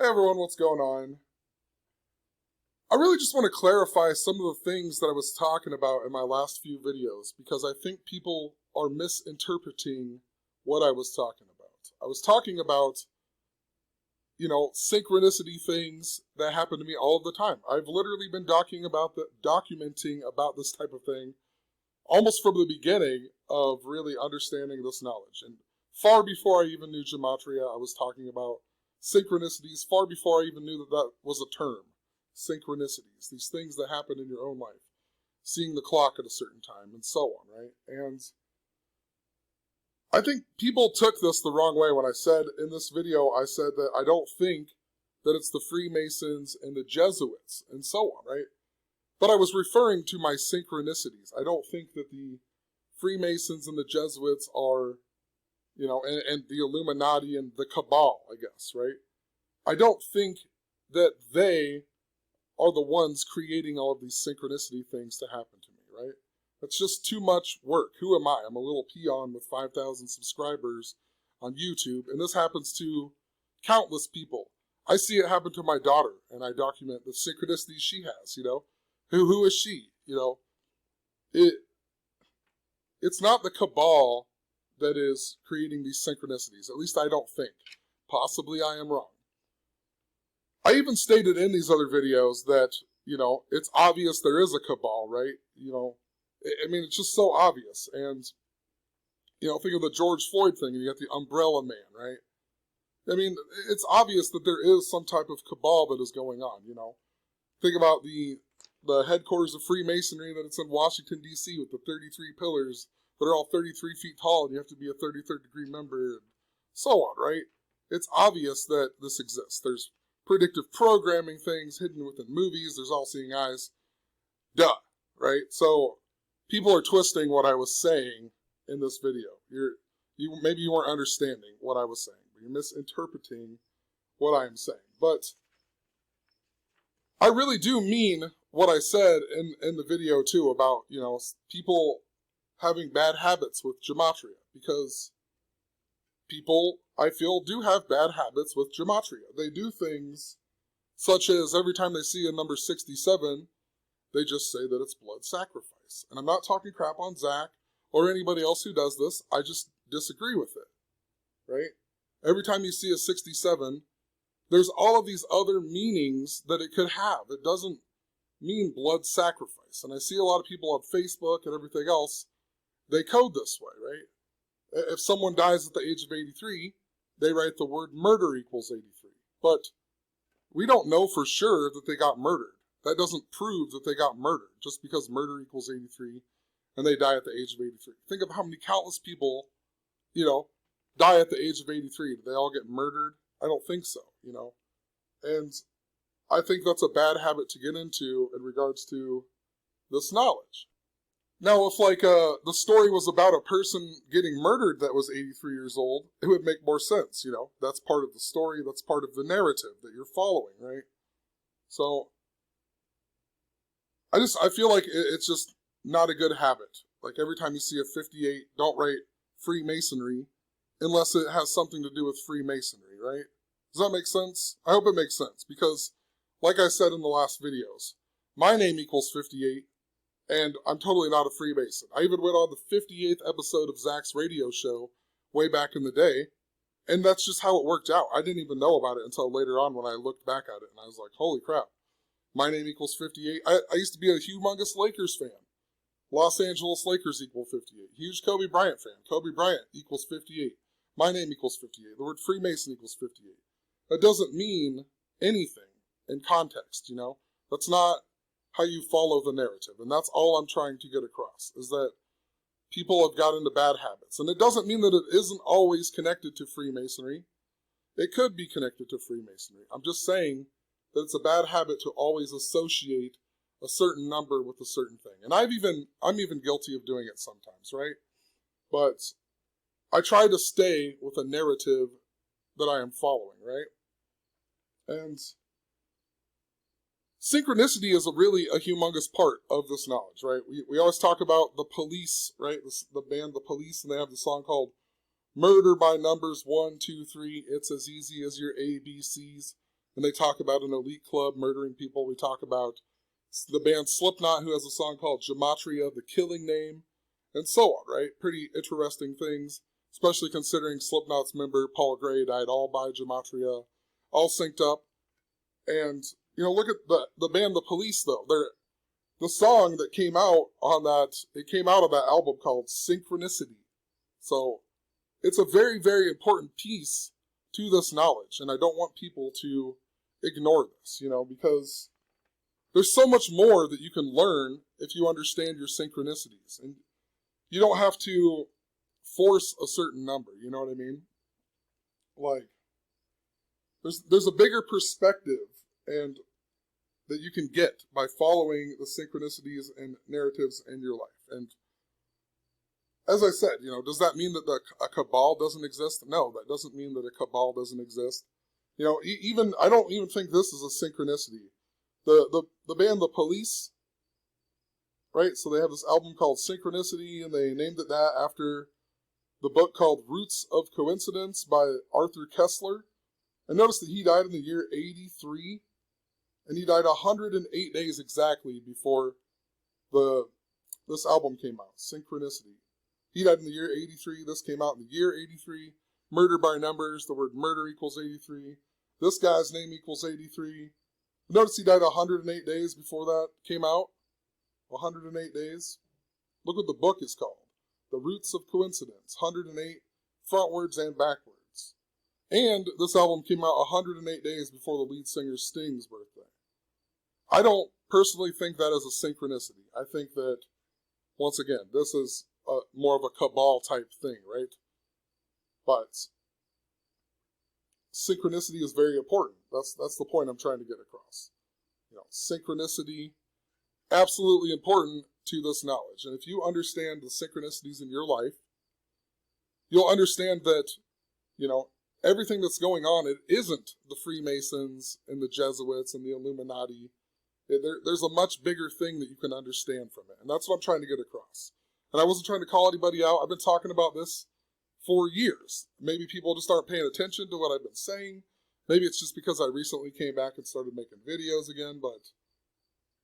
Hey everyone, what's going on? I really just want to clarify some of the things that I was talking about in my last few videos because I think people are misinterpreting what I was talking about. I was talking about, synchronicity things that happen to me all the time. I've literally been documenting about this type of thing almost from the beginning of really understanding this knowledge. And far before I even knew gematria, I was talking about synchronicities, far before I even knew that that was a term. Synchronicities, these things that happen in your own life, seeing the clock at a certain time, and so on, right? And I think people took this the wrong way when I said in this video, I said that I don't think that it's the Freemasons and the Jesuits and so on, right? But I was referring to my synchronicities. I don't think that the Freemasons and the Jesuits are, and the Illuminati and the Cabal, I guess, right? I don't think that they are the ones creating all of these synchronicity things to happen to me, right? That's just too much work. Who am I? I'm a little peon with 5,000 subscribers on YouTube, and this happens to countless people. I see it happen to my daughter, and I document the synchronicities she has, Who is she? It's not the Cabal that is creating these synchronicities. At least I don't think. Possibly I am wrong. I even stated in these other videos that, it's obvious there is a Cabal, right? It's just so obvious. And, think of the George Floyd thing, and you got the Umbrella Man, right? It's obvious that there is some type of Cabal that is going on, Think about the headquarters of Freemasonry that it's in Washington, D.C. with the 33 pillars that are all 33 feet tall, and you have to be a 33rd degree member, and so on, right? It's obvious that this exists. There's predictive programming things hidden within movies. There's all-seeing eyes. Duh, right? So people are twisting what I was saying in this video. Maybe you weren't understanding what I was saying, but you're misinterpreting what I'm saying. But I really do mean what I said in the video too about, people having bad habits with gematria, because people, I feel, do have bad habits with gematria. They do things such as every time they see a number 67, they just say that it's blood sacrifice. And I'm not talking crap on Zach or anybody else who does this. I just disagree with it, right? Every time you see a 67, there's all of these other meanings that it could have. It doesn't mean blood sacrifice. And I see a lot of people on Facebook and everything else, they code this way, right? If someone dies at the age of 83, they write the word murder equals 83. But we don't know for sure that they got murdered. That doesn't prove that they got murdered just because murder equals 83 and they die at the age of 83. Think of how many countless people, die at the age of 83. Do they all get murdered? I don't think so, And I think that's a bad habit to get into in regards to this knowledge. Now, if the story was about a person getting murdered that was 83 years old, it would make more sense, That's part of the story, that's part of the narrative that you're following, right? So, I feel like it's just not a good habit. Like every time you see a 58, don't write Freemasonry unless it has something to do with Freemasonry, right? Does that make sense? I hope it makes sense because, like I said in the last videos, my name equals 58, and I'm totally not a Freemason. I even went on the 58th episode of Zach's radio show way back in the day, and that's just how it worked out. I didn't even know about it until later on when I looked back at it, and I was like, holy crap, my name equals 58. I used to be a humongous Lakers fan. Los Angeles Lakers equal 58. Huge Kobe Bryant fan. Kobe Bryant equals 58. My name equals 58. The word Freemason equals 58. That doesn't mean anything in context, That's not how you follow the narrative. And that's all I'm trying to get across, is that people have got into bad habits. And it doesn't mean that it isn't always connected to Freemasonry. It could be connected to Freemasonry. I'm just saying that it's a bad habit to always associate a certain number with a certain thing. And I'm even guilty of doing it sometimes, right? But I try to stay with a narrative that I am following, right? And synchronicity is really a humongous part of this knowledge, right? We always talk about the Police, right? The band The Police, and they have the song called Murder by Numbers 1, 2, 3. It's as easy as your ABCs. and they talk about an elite club murdering people. We talk about the band Slipknot, who has a song called Gematria, the killing name, and so on, right? Pretty interesting things, especially considering Slipknot's member Paul Gray died all by Gematria, all synced up. And, you know, look at the band The Police, though. The song that came out on that, it came out of that album called Synchronicity. So it's a very, very important piece to this knowledge, and I don't want people to ignore this, you know, because there's so much more that you can learn if you understand your synchronicities. And you don't have to force a certain number, you know what I mean? Like, there's a bigger perspective and that you can get by following the synchronicities and narratives in your life. And as I said, you know, does that mean that a cabal doesn't exist? No, that doesn't mean that a cabal doesn't exist. You know, even I don't even think this is a synchronicity. The band The Police, right? So they have this album called Synchronicity, and they named it that after the book called Roots of Coincidence by Arthur Kessler. And notice that he died in the year 83, and he died 108 days exactly before this album came out, Synchronicity. He died in the year 83. This came out in the year 83. Murder by numbers. The word murder equals 83. This guy's name equals 83. Notice he died 108 days before that came out. 108 days. Look what the book is called. The Roots of Coincidence. 108 frontwards and backwards. And this album came out 108 days before the lead singer Sting's birthday. I don't personally think that is a synchronicity. I think that, once again, this is more of a cabal type thing, right? But synchronicity is very important. That's the point I'm trying to get across. You know, synchronicity, absolutely important to this knowledge. And if you understand the synchronicities in your life, you'll understand that, you know, everything that's going on, it isn't the Freemasons and the Jesuits and the Illuminati. There's a much bigger thing that you can understand from it. And that's what I'm trying to get across. And I wasn't trying to call anybody out. I've been talking about this for years. Maybe people just aren't paying attention to what I've been saying. Maybe it's just because I recently came back and started making videos again. But,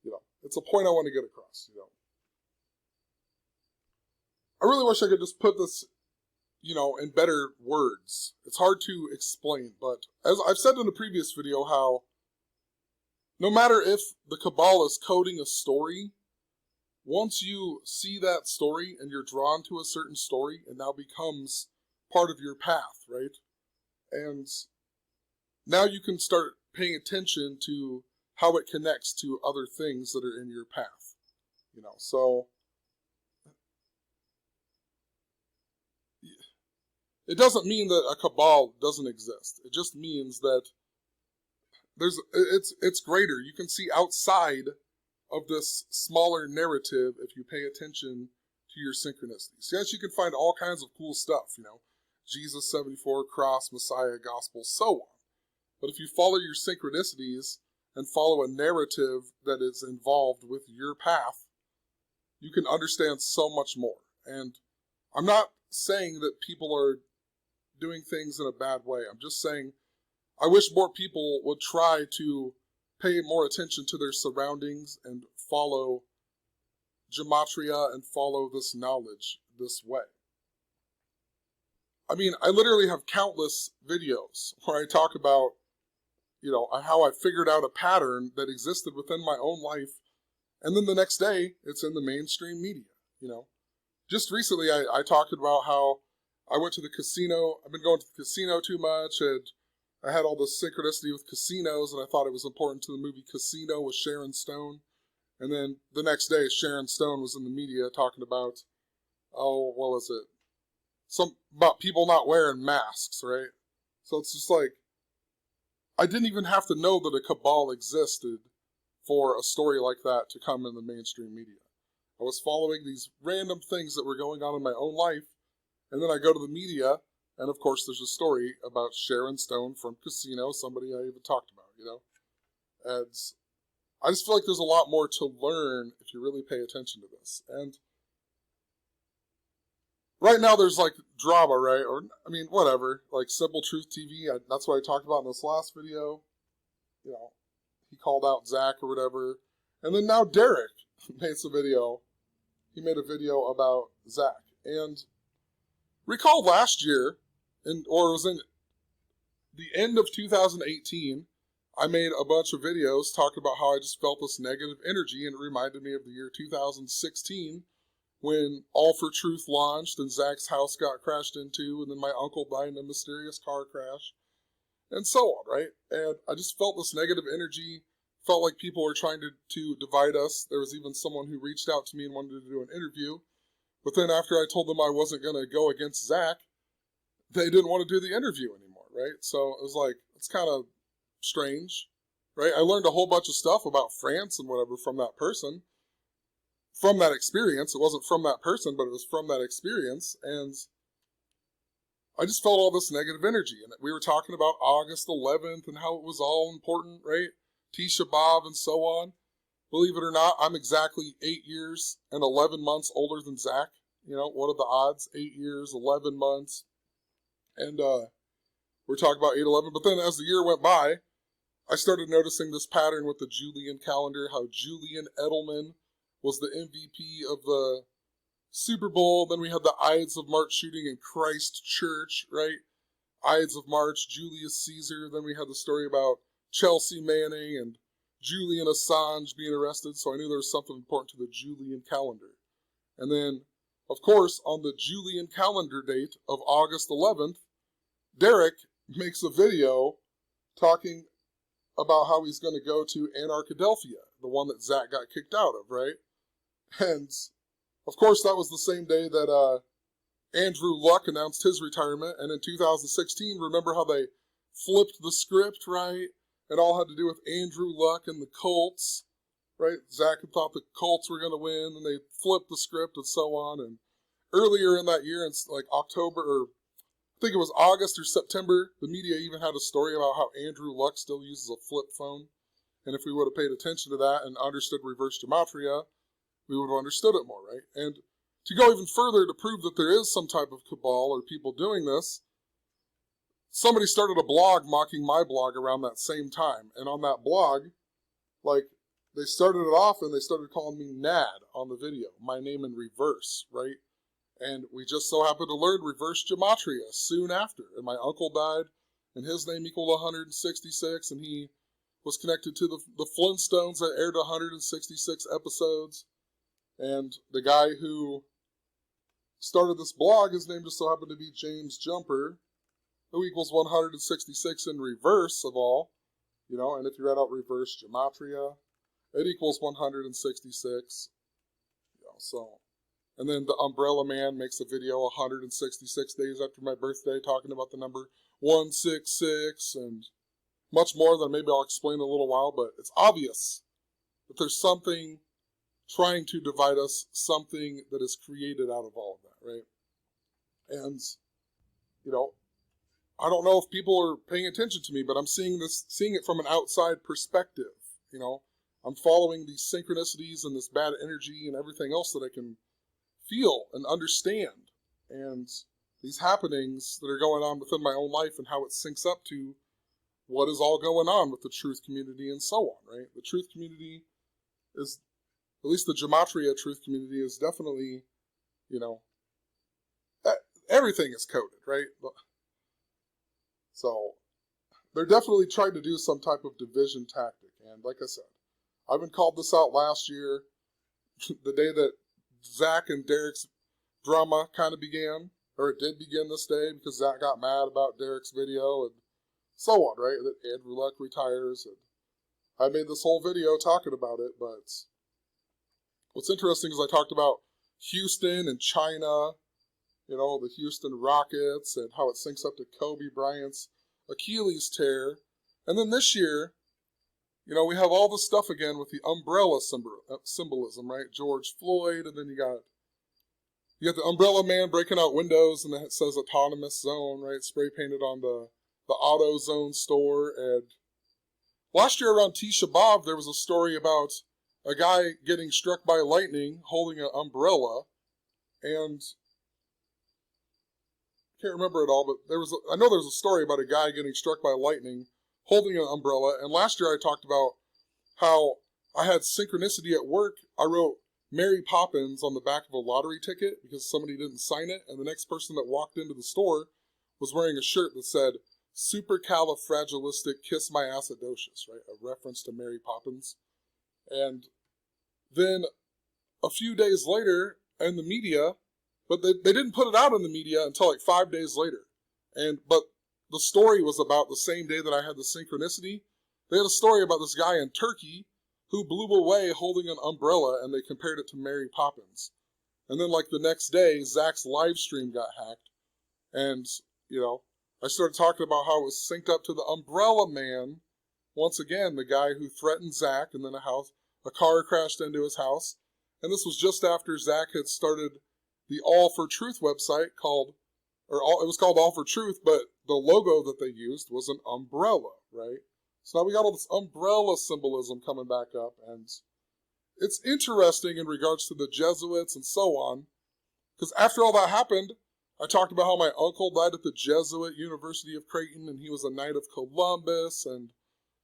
you know, it's a point I want to get across, you know. I really wish I could just put this, you know, in better words. It's hard to explain, but as I've said in a previous video, how no matter if the cabal is coding a story, once you see that story and you're drawn to a certain story, it now becomes part of your path, right? And now you can start paying attention to how it connects to other things that are in your path, you know. So it doesn't mean that a cabal doesn't exist. It just means that it's greater. You can see outside of this smaller narrative if you pay attention to your synchronicities. Yes, you can find all kinds of cool stuff, you know, Jesus 74, cross, Messiah, gospel, so on. But if you follow your synchronicities and follow a narrative that is involved with your path, you can understand so much more. And I'm not saying that people are doing things in a bad way. I'm just saying I wish more people would try to pay more attention to their surroundings and follow gematria and follow this knowledge this way. I mean, I literally have countless videos where I talk about, you know, how I figured out a pattern that existed within my own life, and then the next day it's in the mainstream media, you know. Just recently I talked about how I went to the casino. I've been going to the casino too much, and I had all this synchronicity with casinos, and I thought it was important to the movie Casino with Sharon Stone. And then the next day, Sharon Stone was in the media talking about, oh, what was it? About people not wearing masks, right? So it's just like, I didn't even have to know that a cabal existed for a story like that to come in the mainstream media. I was following these random things that were going on in my own life, and then I go to the media, and of course there's a story about Sharon Stone from Casino, somebody I even talked about, you know? And I just feel like there's a lot more to learn if you really pay attention to this. And right now there's like drama, right? Or, I mean, whatever. Like Simple Truth TV, that's what I talked about in this last video. he called out Zach or whatever. And then now Derek made some video. He made a video about Zach. And recall last year, or it was in the end of 2018, I made a bunch of videos talking about how I just felt this negative energy, and it reminded me of the year 2016 when All for Truth launched and Zach's house got crashed into, and then my uncle died in a mysterious car crash, and so on, right? And I just felt this negative energy, felt like people were trying to divide us. There was even someone who reached out to me and wanted to do an interview, but then after I told them I wasn't going to go against Zach, they didn't want to do the interview anymore, right? So it was like, it's kind of strange, right? I learned a whole bunch of stuff about France and whatever from that person, from that experience. It wasn't from that person, but it was from that experience, and I just felt all this negative energy. And we were talking about August 11th and how it was all important, right? Tisha B'Av and so on. Believe it or not, I'm exactly 8 years and 11 months older than Zach. What are the odds? 8 years, 11 months. And we're talking about 8/11. But then as the year went by, I started noticing this pattern with the Julian calendar, how Julian Edelman was the MVP of the Super Bowl. Then we had the Ides of March shooting in Christ Church, right? Ides of March, Julius Caesar. Then we had the story about Chelsea Manning and Julian Assange being arrested. So I knew there was something important to the Julian calendar. And then, of course, on the Julian calendar date of August 11th, Derek makes a video talking about how he's going to go to Anarchadelphia, the one that Zach got kicked out of, right? And, of course, that was the same day that Andrew Luck announced his retirement. And in 2016, remember how they flipped the script, right? It all had to do with Andrew Luck and the Colts, right? Zach had thought the Colts were going to win, and they flipped the script and so on. And earlier in that year, it's like October, or I think it was August or September, the media even had a story about how Andrew Luck still uses a flip phone. And if we would have paid attention to that and understood reverse gematria, we would have understood it more, right? And to go even further to prove that there is some type of cabal or people doing this, somebody started a blog mocking my blog around that same time. And on that blog, they started it off and they started calling me Nad on the video, my name in reverse, right? And we just so happened to learn reverse gematria soon after. And my uncle died, and his name equaled 166, and he was connected to the Flintstones that aired 166 episodes. And the guy who started this blog, his name just so happened to be James Jumper, who equals 166 in reverse of all. And if you write out reverse gematria, it equals 166. And then the Umbrella Man makes a video 166 days after my birthday talking about the number 166 and much more that maybe I'll explain in a little while, but it's obvious that there's something trying to divide us, something that is created out of all of that, right? And, I don't know if people are paying attention to me, but I'm seeing it from an outside perspective, I'm following these synchronicities and this bad energy and everything else that I can feel and understand, and these happenings that are going on within my own life and how it syncs up to what is all going on with the truth community and so on, right? The truth community is, at least the gematria truth community is definitely, everything is coded, right? So they're definitely trying to do some type of division tactic. And like I said, I've been called this out last year, the day that Zach and Derek's drama kind of began, or it did begin this day because Zach got mad about Derek's video and so on, right? That Andrew Luck retires. And I made this whole video talking about it, but what's interesting is I talked about Houston and China, the Houston Rockets and how it syncs up to Kobe Bryant's Achilles tear. And then this year, we have all this stuff again with the umbrella symbolism, right? George Floyd, and then you got the Umbrella Man breaking out windows, and it says autonomous zone, right? Spray painted on the AutoZone store. And last year around Tisha B'Av, there was a story about a guy getting struck by lightning holding an umbrella, and I can't remember it all, but I know there was a story about a guy getting struck by lightning holding an umbrella. And last year I talked about how I had synchronicity at work. I wrote Mary Poppins on the back of a lottery ticket because somebody didn't sign it, and the next person that walked into the store was wearing a shirt that said supercalifragilistickiss-my-acidosis, right? A reference to Mary Poppins. And then a few days later in the media, but they didn't put it out in the media until like 5 days later. But the story was about the same day that I had the synchronicity. They had a story about this guy in Turkey who blew away holding an umbrella, and they compared it to Mary Poppins. And then like the next day, Zach's live stream got hacked. And, you know, I started talking about how it was synced up to the Umbrella Man. Once again, the guy who threatened Zach, and then a car crashed into his house. And this was just after Zach had started the All for Truth website it was called All for Truth, but the logo that they used was an umbrella, right? So now we got all this umbrella symbolism coming back up, and it's interesting in regards to the Jesuits and so on, because after all that happened, I talked about how my uncle died at the Jesuit University of Creighton, and he was a Knight of Columbus, and,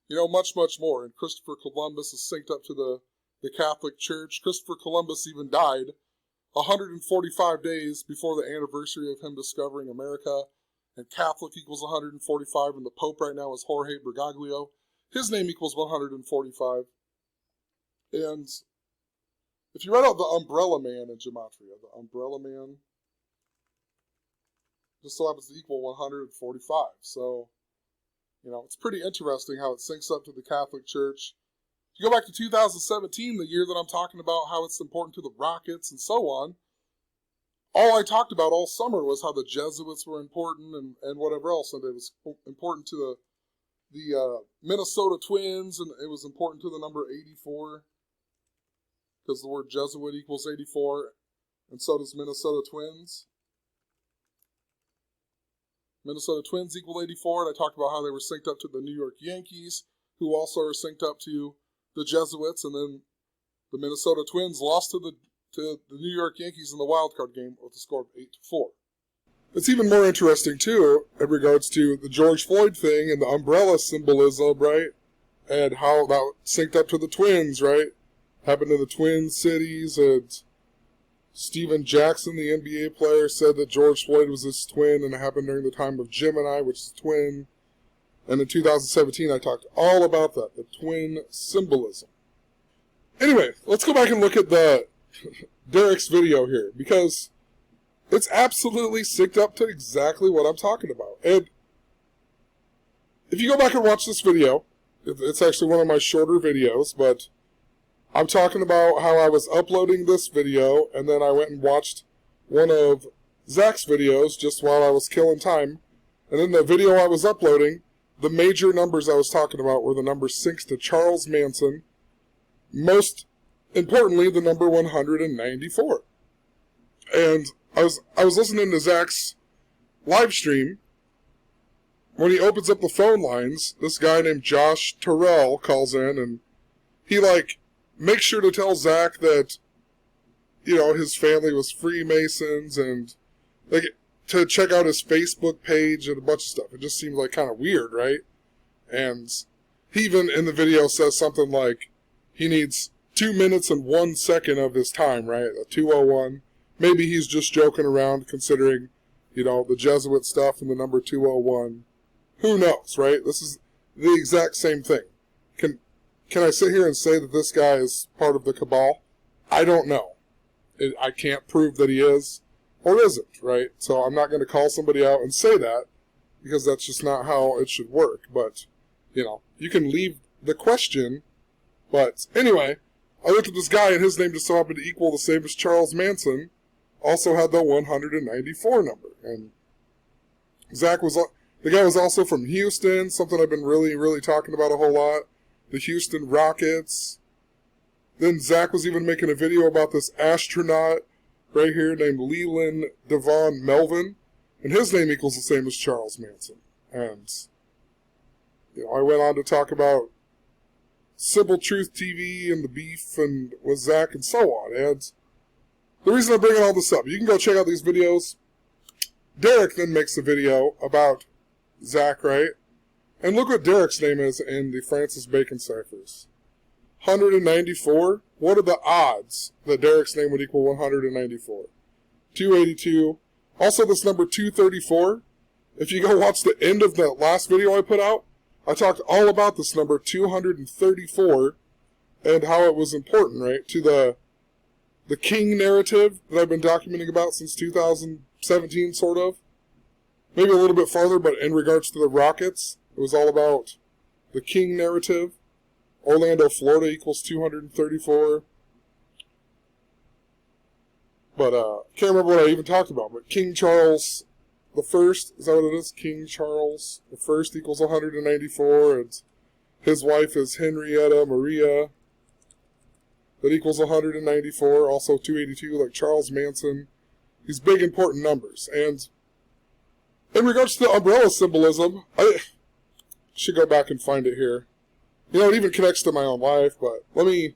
you know, much, much more. And Christopher Columbus is synced up to the Catholic Church. Christopher Columbus even died 145 days before the anniversary of him discovering America, and Catholic equals 145, and the Pope right now is Jorge Bergoglio. His name equals 145. And if you write out the Umbrella Man in Gematria, the Umbrella Man just so happens to equal 145. So, you know, it's pretty interesting how it syncs up to the Catholic Church. If you go back to 2017, the year that I'm talking about how it's important to the Rockets and so on, all I talked about all summer was how the Jesuits were important and whatever else, and it was important to the Minnesota Twins, and it was important to the number 84, because the word Jesuit equals 84, and so does Minnesota Twins. Minnesota Twins equal 84, and I talked about how they were synced up to the New York Yankees, who also are synced up to the Jesuits, and then the Minnesota Twins lost to the New York Yankees in the wild card game with a score of 8-4. It's even more interesting, too, in regards to the George Floyd thing and the umbrella symbolism, right? And how that synced up to the Twins, right? Happened in the Twin Cities, and Steven Jackson, the NBA player, said that George Floyd was his twin, and it happened during the time of Gemini, which is twin. And in 2017, I talked all about that, the twin symbolism. Anyway, let's go back and look at the Derek's video here, because it's absolutely synced up to exactly what I'm talking about. And if you go back and watch this video, it's actually one of my shorter videos, but I'm talking about how I was uploading this video, and then I went and watched one of Zach's videos just while I was killing time. And in the video I was uploading, the major numbers I was talking about were the number synced to Charles Manson, most importantly, the number 194. And I was listening to Zach's live stream. When he opens up the phone lines, this guy named Josh Terrell calls in, and he, makes sure to tell Zach that, you know, his family was Freemasons, and, to check out his Facebook page and a bunch of stuff. It just seemed kind of weird, right? And he even in the video says something like he needs 2 minutes and 1 second of his time, right? A 201. Maybe he's just joking around considering, you know, the Jesuit stuff and the number 201. Who knows, right? This is the exact same thing. Can I sit here and say that this guy is part of the cabal? I don't know. I can't prove that he is or isn't, right? So I'm not going to call somebody out and say that, because that's just not how it should work. But, you know, you can leave the question. But anyway, I looked at this guy, and his name just so happened to equal the same as Charles Manson, also had the 194 number. And the guy was also from Houston, something I've been really, really talking about a whole lot. The Houston Rockets. Then Zach was even making a video about this astronaut right here named Leland Devon Melvin, and his name equals the same as Charles Manson. And, you know, I went on to talk about Simple Truth TV and the beef and with Zach and so on. And the reason I'm bringing all this up, you can go check out these videos. Derek then makes a video about Zach, right? And look what Derek's name is in the Francis Bacon ciphers. 194. What are the odds that Derek's name would equal 194? 282. Also, this number 234. If you go watch the end of the last video I put out, I talked all about this number 234 and how it was important, right, to the king narrative that I've been documenting about since 2017, sort of. Maybe a little bit farther, but in regards to the Rockets, it was all about the king narrative. Orlando, Florida equals 234. But, can't remember what I even talked about, but King Charles the First, is that what it is? King Charles the First equals 194, and his wife is Henrietta Maria. That equals 194, also 282, like Charles Manson. These big, important numbers. And in regards to the umbrella symbolism, I should go back and find it here. You know, it even connects to my own life, but the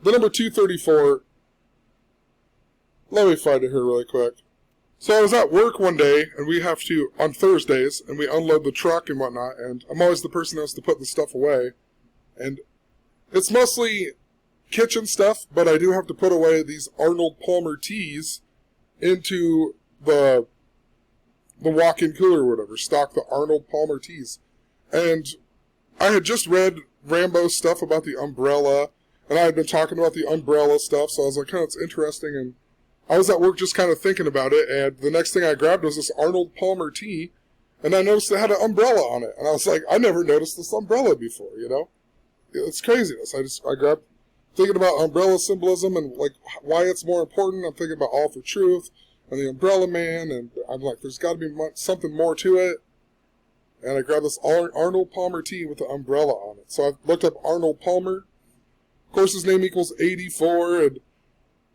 number 234, let me find it here really quick. So I was at work one day, and we have to, on Thursdays, and we unload the truck and whatnot, and I'm always the person that has to put the stuff away. And it's mostly kitchen stuff, but I do have to put away these Arnold Palmer teas into the walk-in cooler or whatever, stock the Arnold Palmer teas. And I had just read Rambo's stuff about the umbrella, and I had been talking about the umbrella stuff, so I was like, oh, it's interesting, and I was at work just kind of thinking about it, and the next thing I grabbed was this Arnold Palmer tea, and I noticed it had an umbrella on it, and I was like, I never noticed this umbrella before, you know? It's craziness. I grabbed, thinking about umbrella symbolism and, like, why it's more important. I'm thinking about All for Truth and the Umbrella Man, and I'm like, there's got to be something more to it. And I grabbed this Arnold Palmer tea with the umbrella on it. So I looked up Arnold Palmer. Of course, his name equals 84, and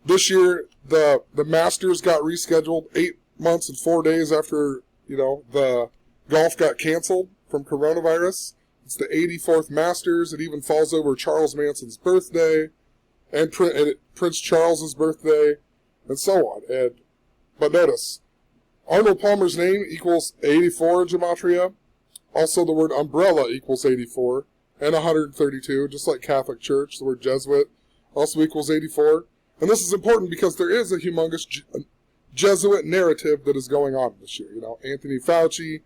this year the Masters got rescheduled 8 months and 4 days after, you know, the golf got canceled from coronavirus. It's the 84th Masters. It even falls over Charles Manson's birthday and Prince Charles's birthday and so on. But notice, Arnold Palmer's name equals 84 in Gematria. Also, the word umbrella equals 84 and 132, just like Catholic Church. The word Jesuit also equals 84. And this is important because there is a humongous Jesuit narrative that is going on this year. You know, Anthony Fauci,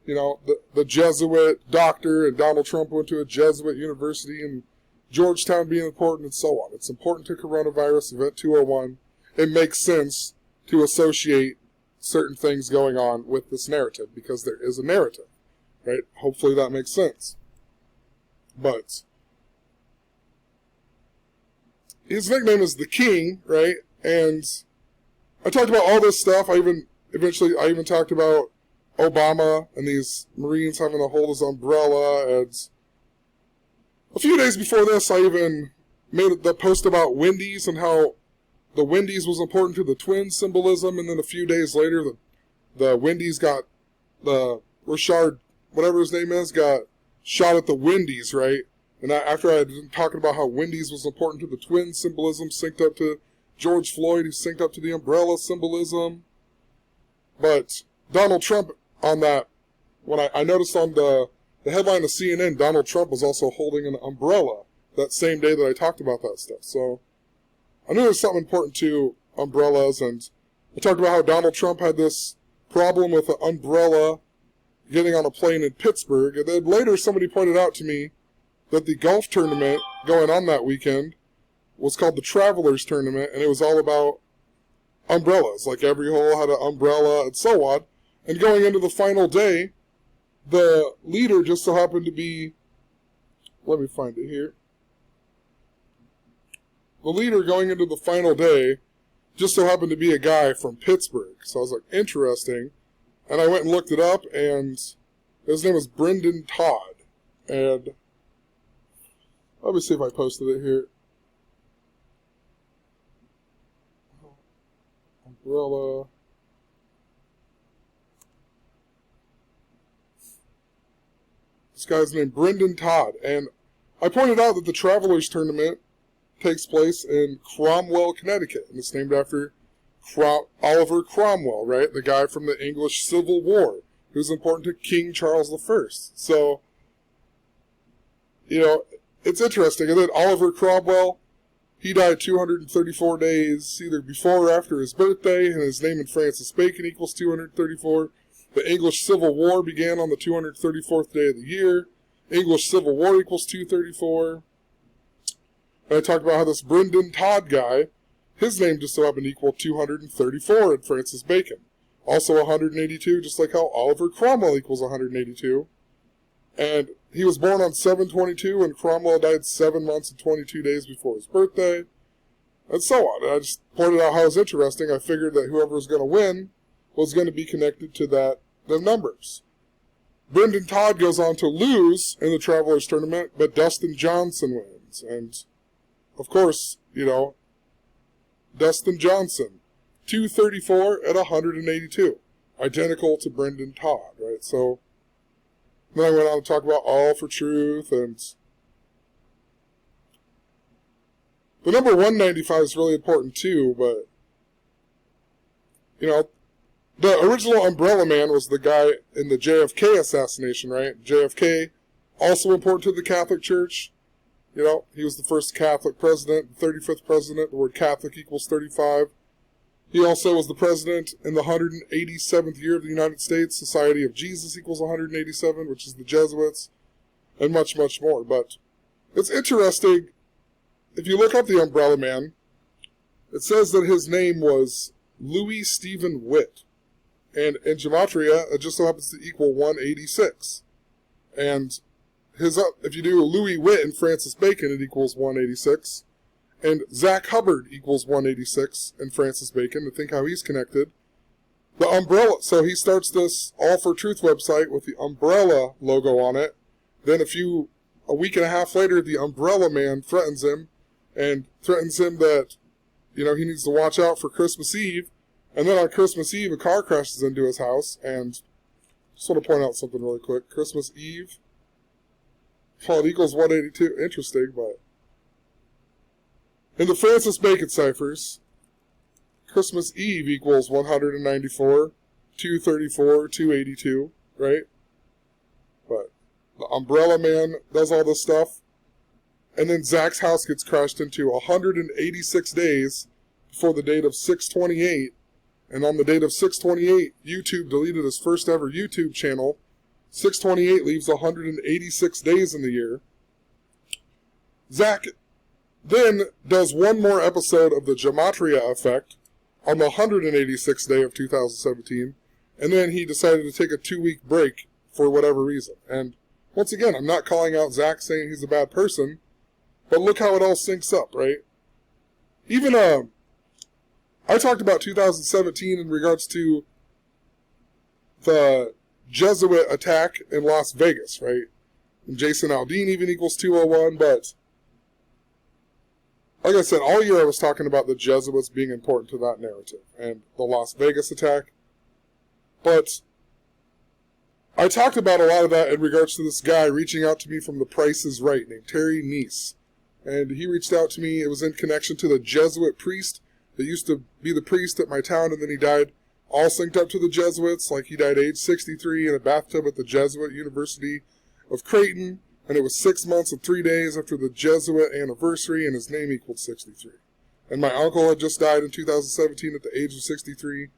you know, the Jesuit doctor, and Donald Trump went to a Jesuit university, and Georgetown being important, and so on. It's important to coronavirus event 201. It makes sense to associate certain things going on with this narrative because there is a narrative, right? Hopefully that makes sense. But his nickname is the King, right? And I talked about all this stuff. I even talked about Obama and these Marines having to hold his umbrella. And a few days before this, I even made the post about Wendy's and how the Wendy's was important to the twin symbolism. And then a few days later, the Wendy's got the Rashard, whatever his name is, got shot at the Wendy's, right? And after I had been talking about how Wendy's was important to the twin symbolism, synced up to George Floyd, who synced up to the umbrella symbolism. But Donald Trump on that, when I noticed on the headline of CNN, Donald Trump was also holding an umbrella that same day that I talked about that stuff. So I knew there was something important to umbrellas, and I talked about how Donald Trump had this problem with an umbrella getting on a plane in Pittsburgh, and then later somebody pointed out to me that the golf tournament going on that weekend was called the Travelers Tournament, and it was all about umbrellas. Like every hole had an umbrella and so on. And going into the final day, the leader just so happened to be, let me find it here. The leader going into the final day just so happened to be a guy from Pittsburgh. So I was like, interesting. And I went and looked it up, and his name was Brendan Todd. And let me see if I posted it here. Umbrella. This guy's named Brendan Todd. And I pointed out that the Travelers Tournament takes place in Cromwell, Connecticut. And it's named after Oliver Cromwell, right? The guy from the English Civil War. who's important to King Charles I. So, you know, it's interesting. And then Oliver Cromwell, he died 234 days, either before or after his birthday, and his name in Francis Bacon equals 234. The English Civil War began on the 234th day of the year. English Civil War equals 234. And I talked about how this Brendan Todd guy, his name just so happened to equal 234 in Francis Bacon. Also 182, just like how Oliver Cromwell equals 182. And he was born on 7/22, and Cromwell died 7 months and 22 days before his birthday, and so on. And I just pointed out how it was interesting. I figured that whoever was going to win was going to be connected to them numbers. Brendan Todd goes on to lose in the Travelers Tournament, but Dustin Johnson wins. And, of course, you know, Dustin Johnson, 234 at 182. Identical to Brendan Todd, right? So, then I went on to talk about All for Truth, and the number 195 is really important too, but, you know, the original Umbrella Man was the guy in the JFK assassination, right? JFK, also important to the Catholic Church. You know, he was the first Catholic president, the 35th president. The word Catholic equals 35. He also was the president in the 187th year of the United States. Society of Jesus equals 187, which is the Jesuits, and much, much more. But it's interesting, if you look up the Umbrella Man, it says that his name was Louis Stephen Witt. And in Gematria, it just so happens to equal 186. And if you do Louis Witt and Francis Bacon, it equals 186. And Zach Hubbard equals 186 and Francis Bacon, to think how he's connected. The umbrella, so he starts this All for Truth website with the umbrella logo on it. Then a week and a half later, the Umbrella Man threatens him, and threatens him that, you know, he needs to watch out for Christmas Eve. And then on Christmas Eve, a car crashes into his house, and just want to point out something really quick. Christmas Eve, well, it equals 182. Interesting, but in the Francis Bacon ciphers, Christmas Eve equals 194, 234, 282, right? But the Umbrella Man does all this stuff, and then Zach's house gets crashed into 186 days before the date of 6/28, and on the date of 6/28, YouTube deleted his first ever YouTube channel. 6/28 leaves 186 days in the year. Zach then does one more episode of the Gematria Effect on the 186th day of 2017, and then he decided to take a 2-week break for whatever reason. And once again, I'm not calling out Zach saying he's a bad person, but look how it all syncs up, right? Even, I talked about 2017 in regards to the Jesuit attack in Las Vegas, right? And Jason Aldean even equals 201, but like I said, all year I was talking about the Jesuits being important to that narrative and the Las Vegas attack. But I talked about a lot of that in regards to this guy reaching out to me from The Price is Right named Terry Neese. And he reached out to me. It was in connection to the Jesuit priest that used to be the priest at my town, and then he died all synced up to the Jesuits. Like, he died age 63 in a bathtub at the Jesuit University of Creighton, and it was 6 months and 3 days after the Jesuit anniversary, and his name equaled 63. And my uncle had just died in 2017 at the age of 63,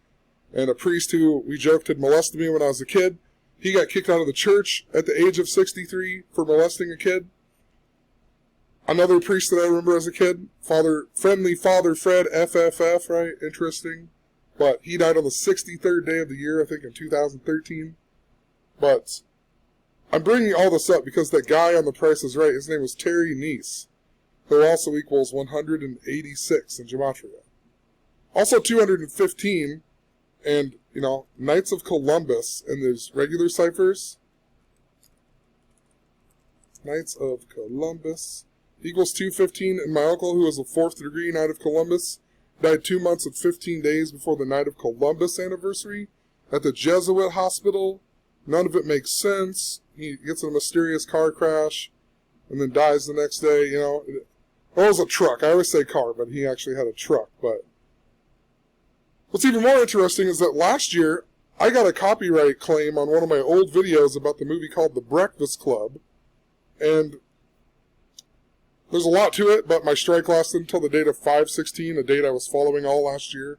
and a priest who, we joked, had molested me when I was a kid, he got kicked out of the church at the age of 63 for molesting a kid. Another priest that I remember as a kid, Friendly Father Fred, FFF, right? Interesting. But he died on the 63rd day of the year, I think in 2013. But I'm bringing all this up because that guy on The Price is Right, his name was Terry Neese, who also equals 186 in Gematria. Also 215, and, you know, Knights of Columbus in these regular ciphers. Knights of Columbus equals 215, and my uncle, who was a 4th degree Knight of Columbus, died 2 months and 15 days before the Knight of Columbus anniversary at the Jesuit hospital. None of it makes sense. He gets in a mysterious car crash and then dies the next day, you know. It was a truck. I always say car, but he actually had a truck. But what's even more interesting is that last year I got a copyright claim on one of my old videos about the movie called The Breakfast Club, and there's a lot to it, but my strike lasted until the date of 5/16, a date I was following all last year.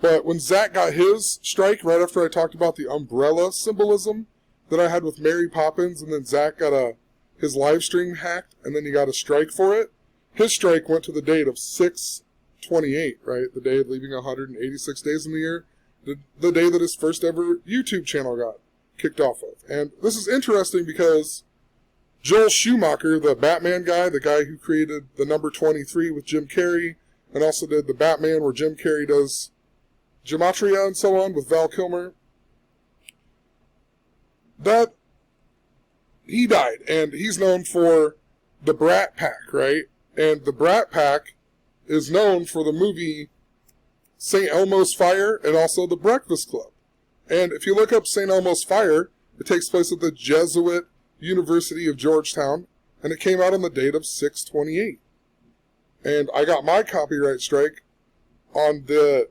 But when Zach got his strike, right after I talked about the umbrella symbolism that I had with Mary Poppins, and then Zach got his live stream hacked, and then he got a strike for it, his strike went to the date of 6/28, right? The day of leaving 186 days in the year, the day that his first ever YouTube channel got kicked off of. And this is interesting because Joel Schumacher, the Batman guy, the guy who created the number 23 with Jim Carrey, and also did the Batman where Jim Carrey does Gematria and so on with Val Kilmer, that he died, and he's known for the Brat Pack, right? And the Brat Pack is known for the movie St. Elmo's Fire and also The Breakfast Club. And if you look up St. Elmo's Fire, it takes place at the Jesuit University of Georgetown, and it came out on the date of 6/28. And I got my copyright strike on the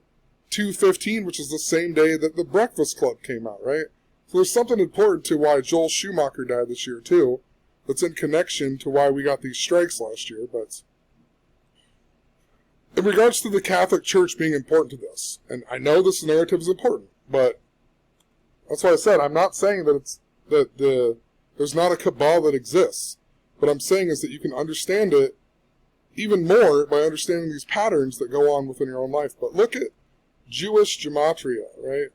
2/15, which is the same day that The Breakfast Club came out, right? So there's something important to why Joel Schumacher died this year, too, that's in connection to why we got these strikes last year. But in regards to the Catholic Church being important to this, and I know this narrative is important, but that's why I said I'm not saying that there's not a cabal that exists. What I'm saying is that you can understand it even more by understanding these patterns that go on within your own life. But look at Jewish gematria, right?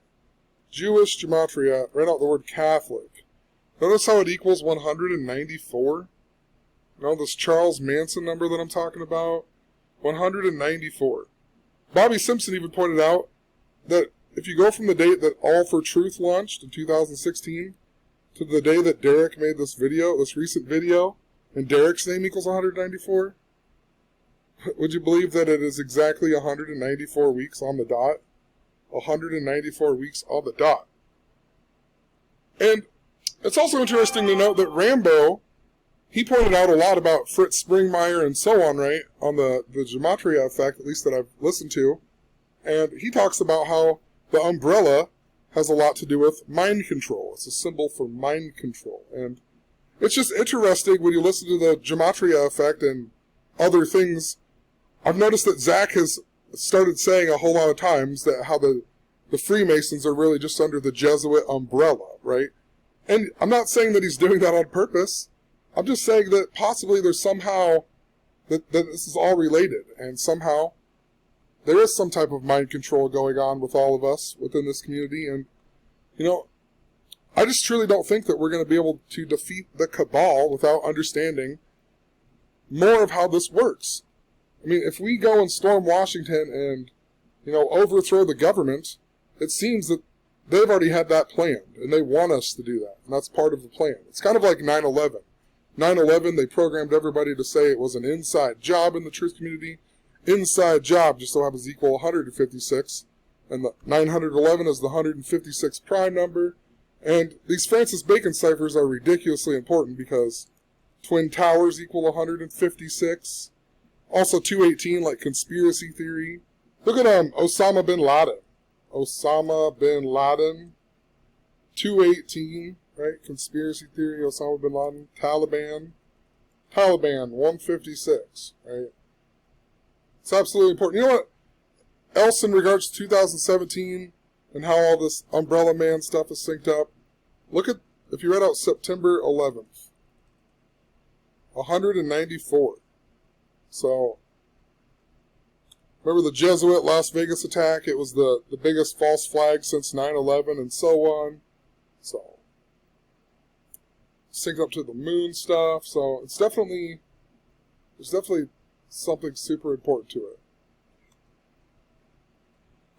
Jewish gematria, write out the word Catholic. Notice how it equals 194? You know, this Charles Manson number that I'm talking about? 194. Bobby Simpson even pointed out that if you go from the date that All for Truth launched in 2016 to the day that Derek made this video, this recent video, and Derek's name equals 194, would you believe that it is exactly 194 weeks on the dot? 194 weeks on the dot. And it's also interesting to note that Rambo, he pointed out a lot about Fritz Springmeier and so on, right, on the gematria effect, at least that I've listened to. And he talks about how the umbrella has a lot to do with mind control. It's a symbol for mind control. And it's just interesting when you listen to the gematria effect and other things. I've noticed that Zach has started saying a whole lot of times that how the Freemasons are really just under the Jesuit umbrella, right? And I'm not saying that he's doing that on purpose. I'm just saying that possibly there's somehow that this is all related, and somehow there is some type of mind control going on with all of us within this community. And, you know, I just truly don't think that we're going to be able to defeat the cabal without understanding more of how this works. I mean, if we go and storm Washington and, you know, overthrow the government, it seems that they've already had that planned, and they want us to do that, and that's part of the plan. It's kind of like 9/11. 9/11, they programmed everybody to say it was an inside job in the truth community. Inside job just so happens to equal 156, and the 911 is the 156 prime number. And these Francis Bacon ciphers are ridiculously important because Twin Towers equal 156. Also 218, like conspiracy theory. Look at Osama bin Laden. Osama bin Laden. 218, right? Conspiracy theory, Osama bin Laden. Taliban. Taliban, 156, right? It's absolutely important. You know what else in regards to 2017 and how all this Umbrella Man stuff is synced up? Look at, if you read out September 11th, 194. So, remember the Jesuit Las Vegas attack? It was the biggest false flag since 9/11 and so on. So, synced up to the moon stuff. So, it's definitely, there's definitely something super important to it.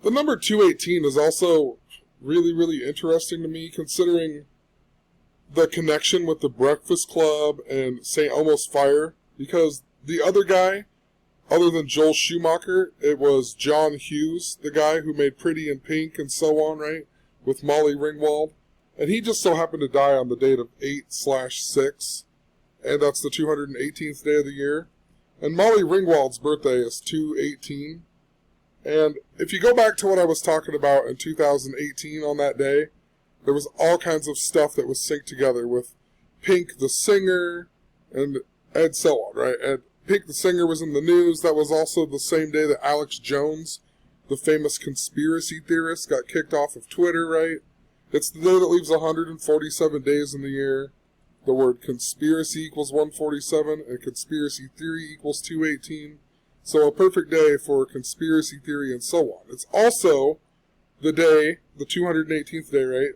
The number 218 is also really, really interesting to me, considering the connection with the Breakfast Club and St. Elmo's Fire, because the other guy, other than Joel Schumacher, it was John Hughes, the guy who made Pretty in Pink and so on, right, with Molly Ringwald, and he just so happened to die on the date of 8/6, and that's the 218th day of the year. And Molly Ringwald's birthday is 2/18. And if you go back to what I was talking about in 2018 on that day, there was all kinds of stuff that was synced together with Pink the singer and so on, right? And Pink the singer was in the news. That was also the same day that Alex Jones, the famous conspiracy theorist, got kicked off of Twitter, right? It's the day that leaves 147 days in the year. The word conspiracy equals 147 and conspiracy theory equals 218. So a perfect day for conspiracy theory and so on. It's also the day, the 218th day, right?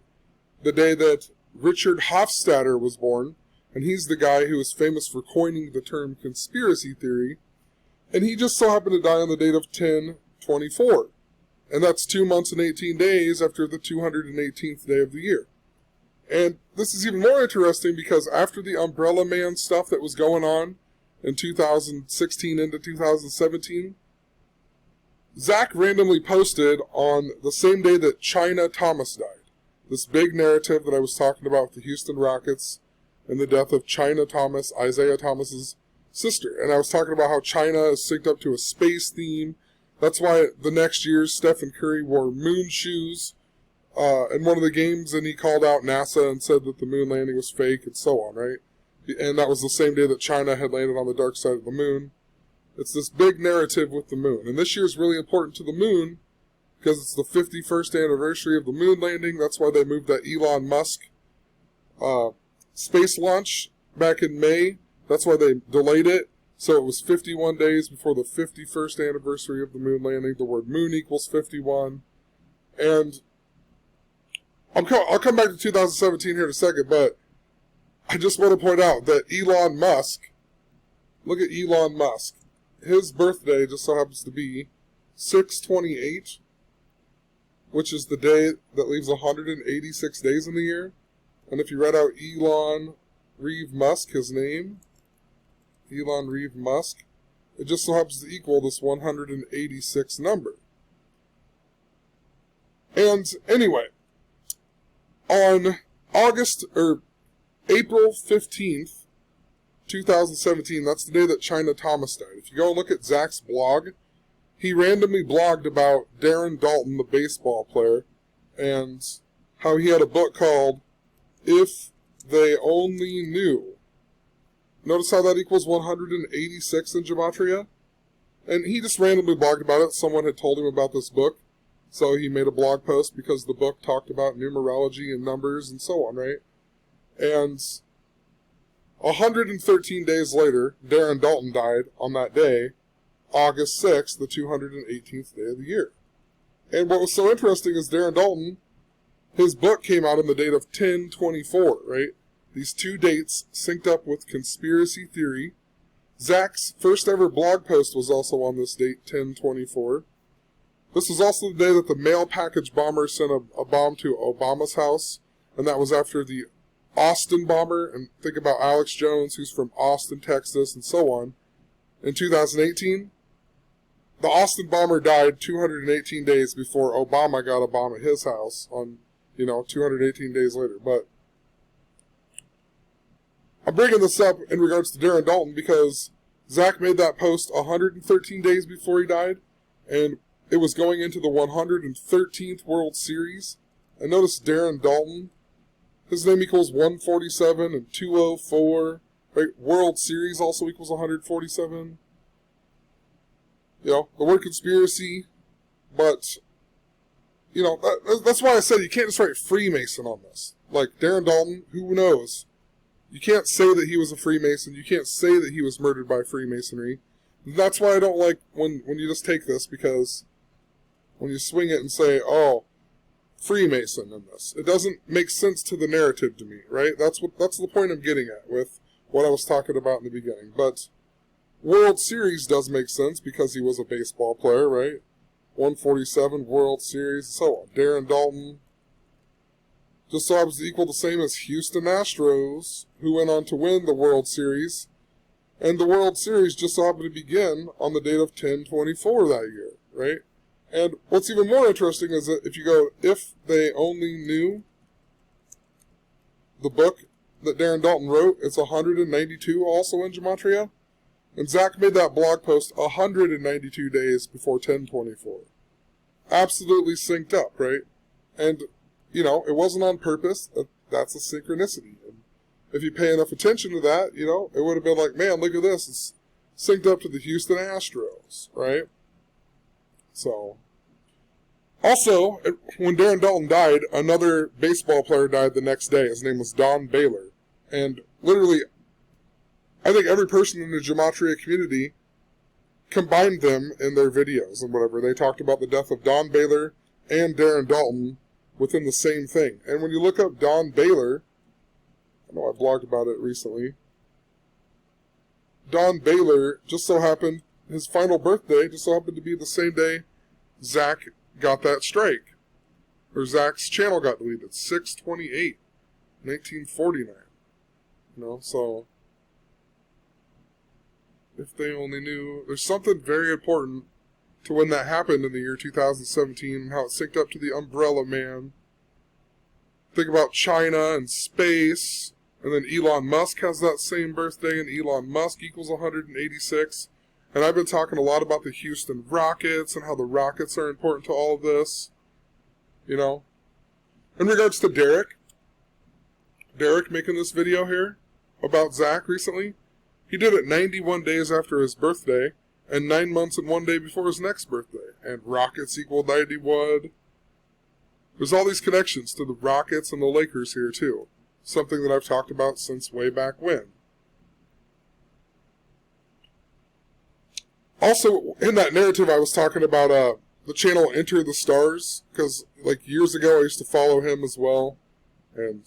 The day that Richard Hofstadter was born, and he's the guy who is famous for coining the term conspiracy theory, and he just so happened to die on the date of 10/24, and that's 2 months and 18 days after the 218th day of the year. And this is even more interesting because after the Umbrella Man stuff that was going on in 2016 into 2017, Zach randomly posted on the same day that China Thomas died. This big narrative that I was talking about with the Houston Rockets and the death of China Thomas, Isaiah Thomas's sister. And I was talking about how China is synced up to a space theme. That's why the next year Stephen Curry wore moon shoes in one of the games, and he called out NASA and said that the moon landing was fake and so on, right? And that was the same day that China had landed on the dark side of the moon. It's this big narrative with the moon. And this year is really important to the moon because it's the 51st anniversary of the moon landing. That's why they moved that Elon Musk space launch back in May. That's why they delayed it. So it was 51 days before the 51st anniversary of the moon landing. The word moon equals 51. And I'll come back to 2017 here in a second, but I just want to point out that Elon Musk, look at Elon Musk. His birthday just so happens to be 6/28, which is the day that leaves 186 days in the year. And if you read out Elon Reeve Musk, his name, Elon Reeve Musk, it just so happens to equal this 186 number. And anyway, on April 15th, 2017, that's the day that China Thomas died. If you go and look at Zach's blog, he randomly blogged about Darren Dalton, the baseball player, and how he had a book called If They Only Knew. Notice how that equals 186 in Gematria? And he just randomly blogged about it. Someone had told him about this book, so he made a blog post because the book talked about numerology and numbers and so on, right? And 113 days later, Darren Dalton died on that day, August 6th, the 218th day of the year. And what was so interesting is Darren Dalton, his book came out on the date of 10/24, right? These two dates synced up with conspiracy theory. Zach's first ever blog post was also on this date, 10/24. This was also the day that the mail package bomber sent a bomb to Obama's house, and that was after the Austin bomber, and think about Alex Jones, who's from Austin, Texas, and so on. In 2018, the Austin bomber died 218 days before Obama got a bomb at his house on, 218 days later. But I'm bringing this up in regards to Darren Dalton because Zach made that post 113 days before he died, and it was going into the 113th World Series. And notice Darren Dalton, his name equals 147 and 204. Right? World Series also equals 147. The word conspiracy, but, that's why I said you can't just write Freemason on this. Like, Darren Dalton, who knows? You can't say that he was a Freemason. You can't say that he was murdered by Freemasonry. That's why I don't like when you just take this, because when you swing it and say, oh, Freemason in this, it doesn't make sense to the narrative to me, right? That's the point I'm getting at with what I was talking about in the beginning. But World Series does make sense because he was a baseball player, right? 147 World Series, so on. Darren Dalton just so happens to equal the same as Houston Astros, who went on to win the World Series. And the World Series just so happened to begin on the date of 10/24 that year, right? And what's even more interesting is that if you go, If They Only Knew, the book that Darren Dalton wrote, it's 192 also in Gematria. And Zach made that blog post 192 days before 10/24. absolutely synced up, right? And, you know, it wasn't on purpose. That's a synchronicity. And if you pay enough attention to that, you know, it would have been like, man, look at this. It's synced up to the Houston Astros, right? So, also, when Darren Dalton died, another baseball player died the next day. His name was Don Baylor. And literally, I think every person in the gematria community combined them in their videos and whatever. They talked about the death of Don Baylor and Darren Dalton within the same thing. And when you look up Don Baylor, I know I blogged about it recently, Don Baylor just so happened, his final birthday just so happened to be the same day Zach got that strike. Or Zach's channel got deleted. 6/28, 1949. You know, so if they only knew, there's something very important to when that happened in the year 2017 and how it synced up to the Umbrella Man. Think about China and space, and then Elon Musk has that same birthday, and Elon Musk equals 186. And I've been talking a lot about the Houston Rockets and how the Rockets are important to all of this. You know, in regards to Derek making this video here about Zach recently, he did it 91 days after his birthday and 9 months and 1 day before his next birthday. And Rockets equal 91. There's all these connections to the Rockets and the Lakers here too. Something that I've talked about since way back when. Also, in that narrative I was talking about the channel Enter the Stars, because like years ago I used to follow him as well. And,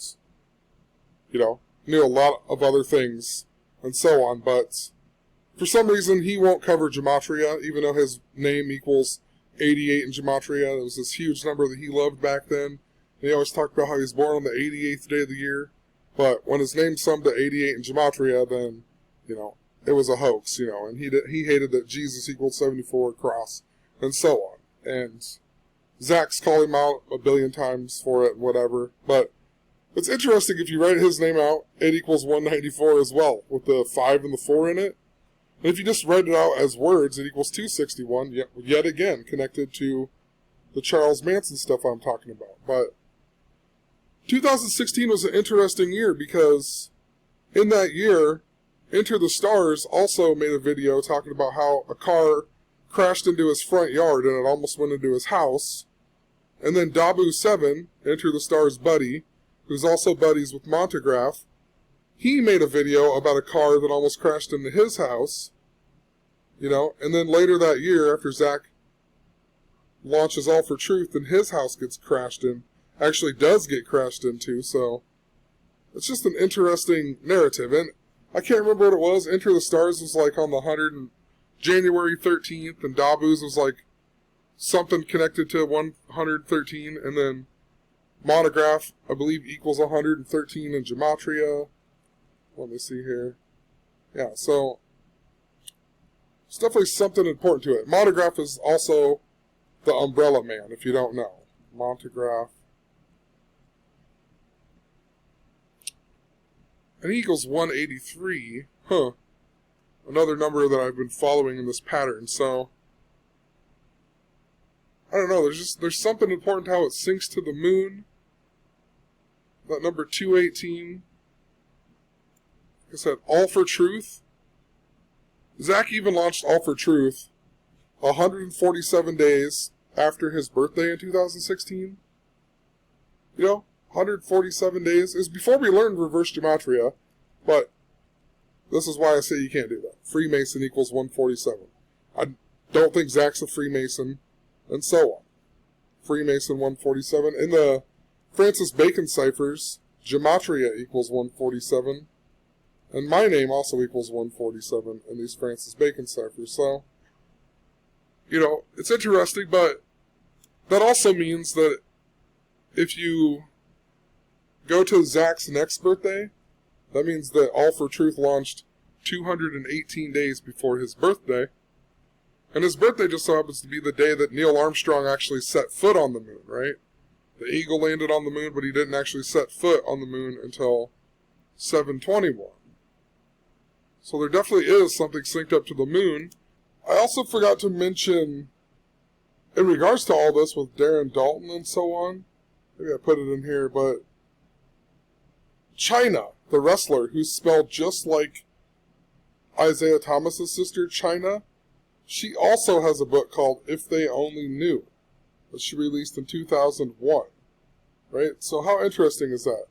you know, knew a lot of other things and so on, but for some reason he won't cover gematria, even though his name equals 88 in gematria. It was this huge number that he loved back then. And he always talked about how he was born on the 88th day of the year, but when his name summed to 88 in gematria, then, you know, it was a hoax, you know, and he hated that Jesus equaled 74 cross, and so on. And Zach's called him out a billion times for it and whatever, but it's interesting if you write his name out, it equals 194 as well, with the 5 and the 4 in it. And if you just write it out as words, it equals 261, yet again, connected to the Charles Manson stuff I'm talking about. But 2016 was an interesting year because in that year, Enter the Stars also made a video talking about how a car crashed into his front yard and it almost went into his house. And then Dabu7, Enter the Stars' buddy, who's also buddies with Montegraph, he made a video about a car that almost crashed into his house, you know, and then later that year, after Zach launches All for Truth and his house gets crashed in, actually does get crashed into, so it's just an interesting narrative. And I can't remember what it was. Enter the Stars was like on the January 13th, and Dabu's was like something connected to 113, and then Monograph, I believe, equals 113 in gematria. Let me see here. Yeah, so it's definitely something important to it. Monograph is also the Umbrella Man, if you don't know. Montegraph. And he equals 183. Huh. Another number that I've been following in this pattern, so I don't know, there's something important to how it syncs to the moon. That number 218. Like I said, All for Truth. Zach even launched All for Truth 147 days after his birthday in 2016. You know, 147 days. It was before we learned reverse gematria, but this is why I say you can't do that. Freemason equals 147. I don't think Zach's a Freemason, and so on. Freemason 147. In the Francis Bacon ciphers, gematria equals 147. And my name also equals 147 in these Francis Bacon ciphers. So, you know, it's interesting, but that also means that if you go to Zach's next birthday, that means that All for Truth launched 218 days before his birthday. And his birthday just so happens to be the day that Neil Armstrong actually set foot on the moon, right? The Eagle landed on the moon, but he didn't actually set foot on the moon until 7/21. So there definitely is something synced up to the moon. I also forgot to mention in regards to all this with Darren Dalton and so on, maybe I put it in here, but China, the wrestler who's spelled just like Isaiah Thomas's sister, China, she also has a book called If They Only Knew that she released in 2001, right? So how interesting is that?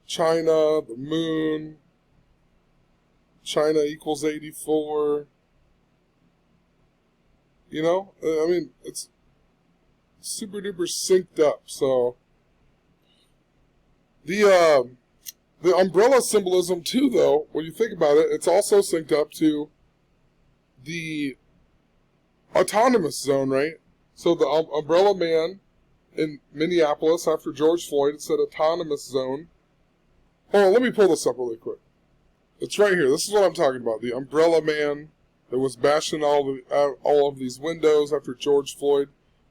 China, the moon, China equals 84, you know? I mean, it's super duper synced up, so the umbrella symbolism too, though, when you think about it, it's also synced up to the autonomous zone, right? So the umbrella man in Minneapolis after George Floyd, it said autonomous zone. Hold on, let me pull this up really quick. It's right here. This is what I'm talking about. The umbrella man that was bashing all of these windows after George Floyd.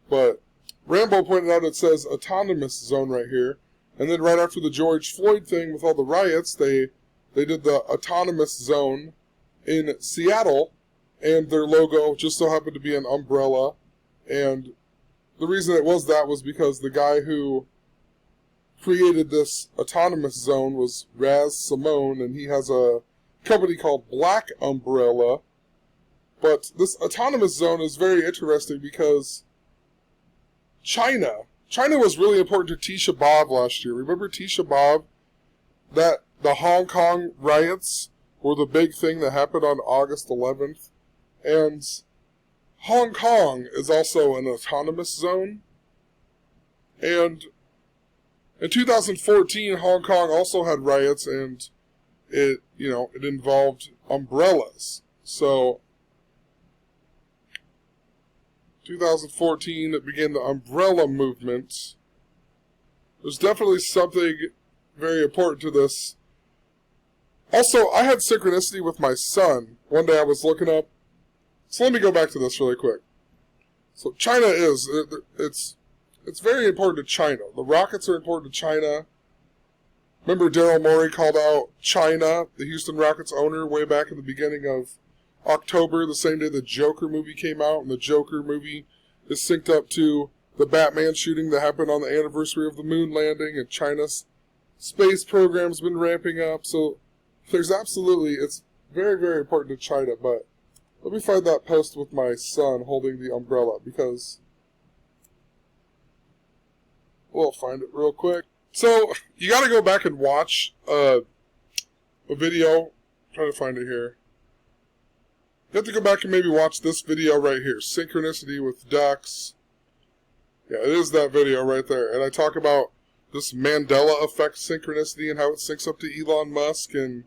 But Rambo pointed out it says autonomous zone right here. And then right after the George Floyd thing with all the riots, they did the autonomous zone in Seattle, and their logo just so happened to be an umbrella. And the reason it was that was because the guy who created this autonomous zone was Raz Simone, and he has a company called Black Umbrella. But this autonomous zone is very interesting because China was really important to Tisha B'Av last year. Remember Tisha B'Av? That the Hong Kong riots were the big thing that happened on August 11th. And Hong Kong is also an autonomous zone. And in 2014, Hong Kong also had riots, and it involved umbrellas. So 2014, it began the umbrella movement. There's definitely something very important to this. Also, I had synchronicity with my son. One day I was looking up. So let me go back to this really quick. So China it's very important to China. The rockets are important to China. Remember Daryl Morey called out China, the Houston Rockets owner, way back in the beginning of October, the same day the Joker movie came out, and the Joker movie is synced up to the Batman shooting that happened on the anniversary of the moon landing, and China's space program's been ramping up, so it's very, very important to China. But let me find that post with my son holding the umbrella, because we'll find it real quick. So, you gotta go back and watch a video. I'm trying to find it here. You have to go back and maybe watch this video right here. Synchronicity with ducks. Yeah, it is that video right there. And I talk about this Mandela effect synchronicity and how it syncs up to Elon Musk. And,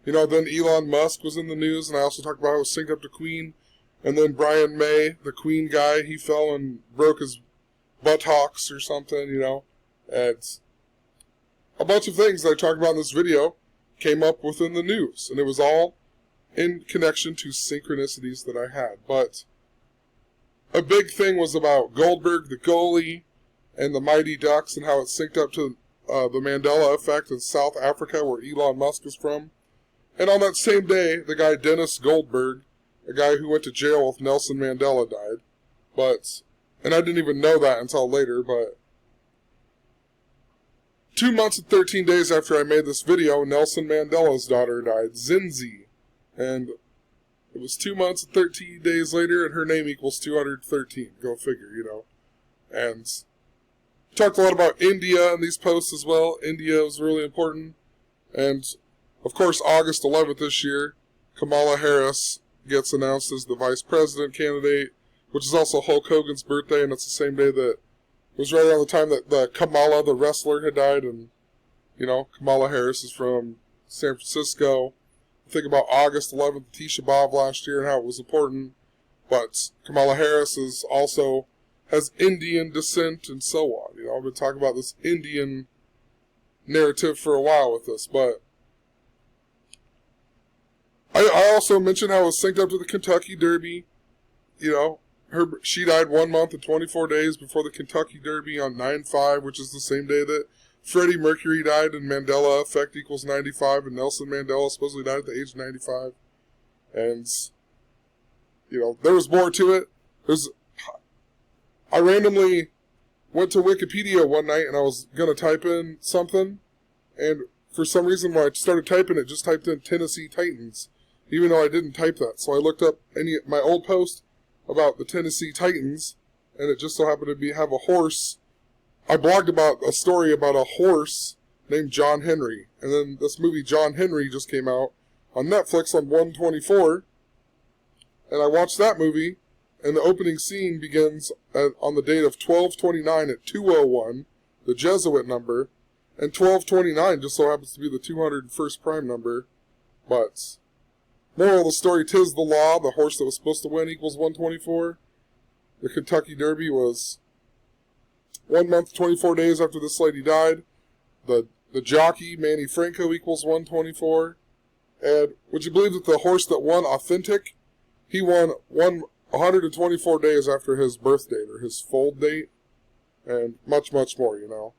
then Elon Musk was in the news. And I also talk about how it was synced up to Queen. And then Brian May, the Queen guy, he fell and broke his buttocks or something, And a bunch of things that I talk about in this video came up within the news. And it was all in connection to synchronicities that I had. But a big thing was about Goldberg, the goalie, and the Mighty Ducks, and how it synced up to the Mandela effect in South Africa, where Elon Musk is from. And on that same day, the guy Dennis Goldberg, a guy who went to jail with Nelson Mandela, died. And I didn't even know that until later, but 2 months and 13 days after I made this video, Nelson Mandela's daughter died, Zinzi. And it was 2 months and 13 days later, and her name equals 213. Go figure, And talked a lot about India in these posts as well. India was really important. And, of course, August 11th this year, Kamala Harris gets announced as the vice president candidate, which is also Hulk Hogan's birthday, and it's the same day that it was right around the time that the Kamala, the wrestler, had died. And, Kamala Harris is from San Francisco. Think about August 11th, Tisha B'Av last year, and how it was important. But Kamala Harris has Indian descent and so on. I've been talking about this Indian narrative for a while with this. But I also mentioned how it was synced up to the Kentucky Derby. She died 1 month and 24 days before the Kentucky Derby on 9/5, which is the same day that Freddie Mercury died, and Mandela effect equals 95, and Nelson Mandela supposedly died at the age of 95. And, there was more to it. I randomly went to Wikipedia one night and I was going to type in something, and for some reason when I started typing it, just typed in Tennessee Titans, even though I didn't type that. So I looked up my old post about the Tennessee Titans, and it just so happened to have a horse. I blogged about a story about a horse named John Henry, and then this movie John Henry just came out on Netflix on 1/24, and I watched that movie, and the opening scene begins on the date of 12/29 at 2:01, the Jesuit number, and 12/29 just so happens to be the 201st prime number. But moral of the story, 'tis the law. The horse that was supposed to win equals 1/24. The Kentucky Derby was 1 month, 24 days after this lady died. The jockey, Manny Franco, equals 1/24. And would you believe that the horse that won Authentic, he won 124 days after his birth date, or his fold date, and much, much more, you know.